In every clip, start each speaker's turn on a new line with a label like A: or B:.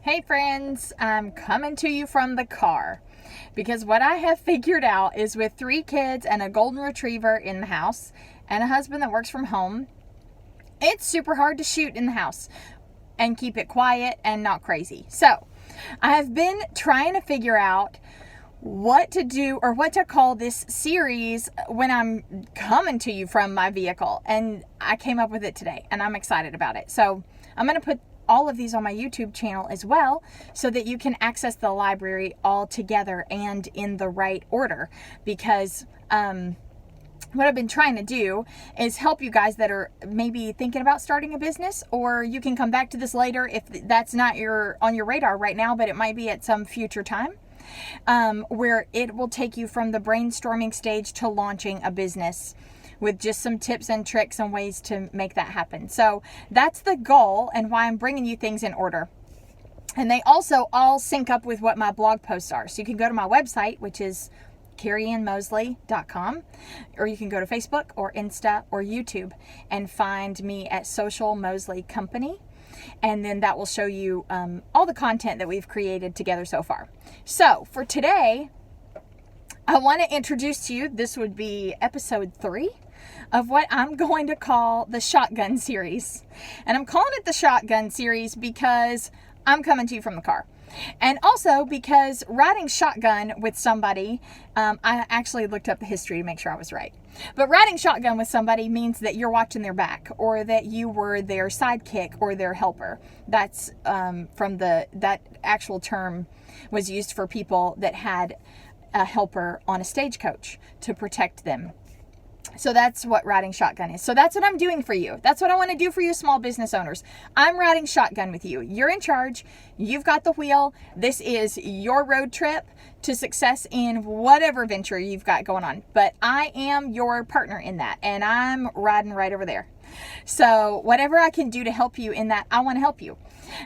A: Hey friends, I'm coming to you from the car because what I have figured out is with 3 kids and a golden retriever in the house and a husband that works from home, it's super hard to shoot in the house and keep it quiet and not crazy. So I have been trying to figure out what to do or what to call this series when I'm coming to you from my vehicle, and I came up with it today and I'm excited about it. So I'm going to put all of these on my YouTube channel as well so that you can access the library all together and in the right order, because what I've been trying to do is help you guys that are maybe thinking about starting a business, or you can come back to this later if that's not on your radar right now, but it might be at some future time, where it will take you from the brainstorming stage to launching a business with just some tips and tricks and ways to make that happen. So that's the goal and why I'm bringing you things in order. And they also all sync up with what my blog posts are. So you can go to my website, which is carrieannmosley.com, or you can go to Facebook or Insta or YouTube and find me at Social Mosley Company. And then that will show you all the content that we've created together so far. So for today, I want to introduce to you, this would be episode 3 of what I'm going to call the Shotgun series. And I'm calling it the Shotgun series because I'm coming to you from the car. And also because riding shotgun with somebody, I actually looked up the history to make sure I was right. But riding shotgun with somebody means that you're watching their back, or that you were their sidekick or their helper. That's that actual term was used for people that had a helper on a stagecoach to protect them. So that's what riding shotgun is. So that's what I'm doing for you. That's what I want to do for you small business owners. I'm riding shotgun with you. You're in charge. You've got the wheel. This is your road trip to success in whatever venture you've got going on. But I am your partner in that, and I'm riding right over there. So whatever I can do to help you in that, I want to help you.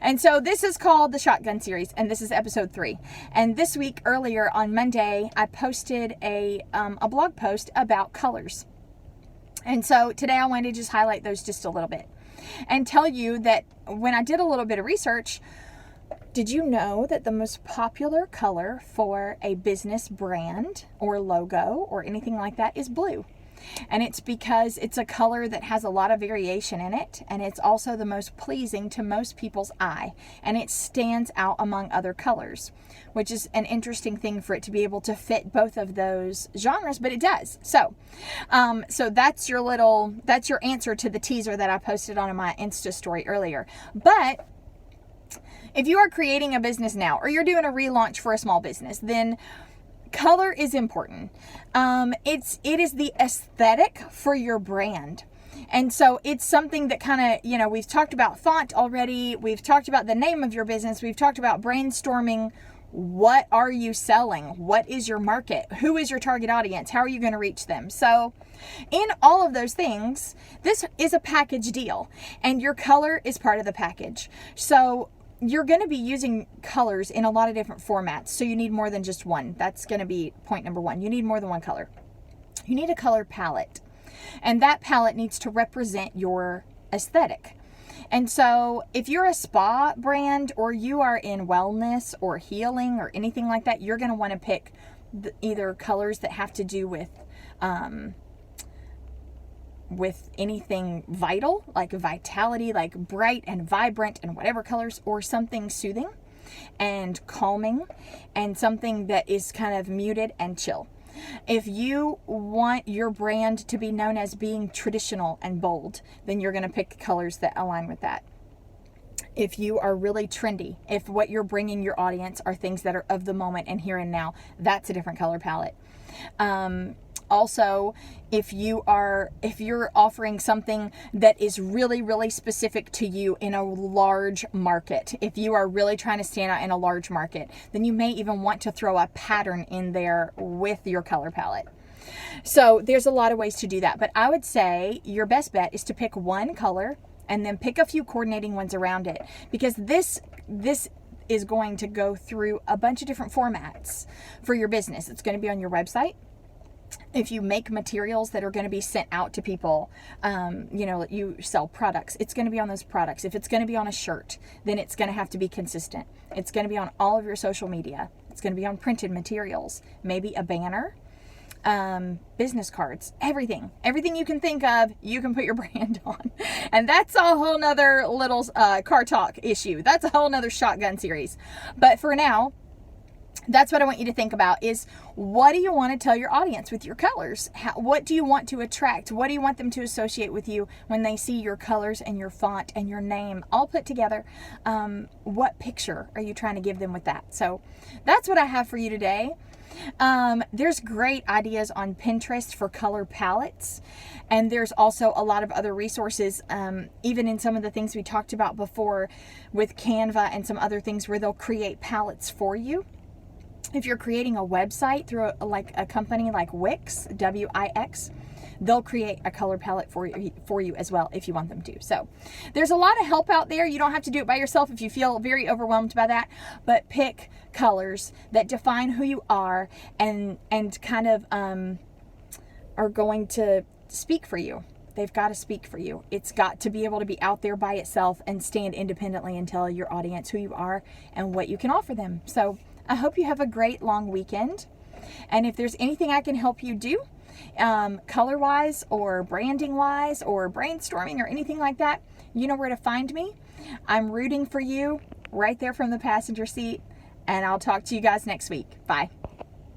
A: And so this is called the Shotgun series, and this is episode 3. And this week, earlier on Monday, I posted a blog post about colors. And so today I wanted to just highlight those just a little bit and tell you that when I did a little bit of research, did you know that the most popular color for a business brand or logo or anything like that is blue? And it's because it's a color that has a lot of variation in it, and it's also the most pleasing to most people's eye, and it stands out among other colors, which is an interesting thing for it to be able to fit both of those genres, but it does. So that's your answer to the teaser that I posted on my Insta story earlier. But if you are creating a business now, or you're doing a relaunch for a small business, then color is important. It is the aesthetic for your brand. And so it's something that kind of, we've talked about font already. We've talked about the name of your business. We've talked about brainstorming. What are you selling? What is your market? Who is your target audience? How are you going to reach them? So in all of those things, this is a package deal, and your color is part of the package. So you're going to be using colors in a lot of different formats. So you need more than just one. That's going to be point number 1. You need more than one color. You need a color palette. And that palette needs to represent your aesthetic. And so if you're a spa brand, or you are in wellness or healing or anything like that, you're going to want to pick either colors that have to do with anything vital, like vitality, like bright and vibrant and whatever colors, or something soothing and calming, and something that is kind of muted and chill. If you want your brand to be known as being traditional and bold, then you're going to pick colors that align with that. If you are really trendy, if what you're bringing your audience are things that are of the moment and here and now, that's a different color palette. Also, if you're offering something that is really, really specific to you in a large market, if you are really trying to stand out in a large market, then you may even want to throw a pattern in there with your color palette. So there's a lot of ways to do that. But I would say your best bet is to pick one color and then pick a few coordinating ones around it, because this is going to go through a bunch of different formats for your business. It's going to be on your website. if you make materials that are going to be sent out to people, you sell products, it's going to be on those products. If it's going to be on a shirt, then it's going to have to be consistent. It's going to be on all of your social media. It's going to be on printed materials, maybe a banner, business cards, everything you can think of, you can put your brand on. And that's a whole nother little car talk issue. That's a whole nother shotgun series. But for now, that's what I want you to think about is, what do you want to tell your audience with your colors? What do you want to attract? What do you want them to associate with you when they see your colors and your font and your name all put together? What picture are you trying to give them with that? So that's what I have for you today. There's great ideas on Pinterest for color palettes. And there's also a lot of other resources, even in some of the things we talked about before with Canva and some other things where they'll create palettes for you. If you're creating a website through a company like Wix, W-I-X, they'll create a color palette for you as well if you want them to. So there's a lot of help out there. You don't have to do it by yourself if you feel very overwhelmed by that, but pick colors that define who you are and kind of are going to speak for you. They've got to speak for you. It's got to be able to be out there by itself and stand independently and tell your audience who you are and what you can offer them. So I hope you have a great long weekend. And if there's anything I can help you do, color-wise or branding-wise or brainstorming or anything like that, you know where to find me. I'm rooting for you right there from the passenger seat, and I'll talk to you guys next week. Bye.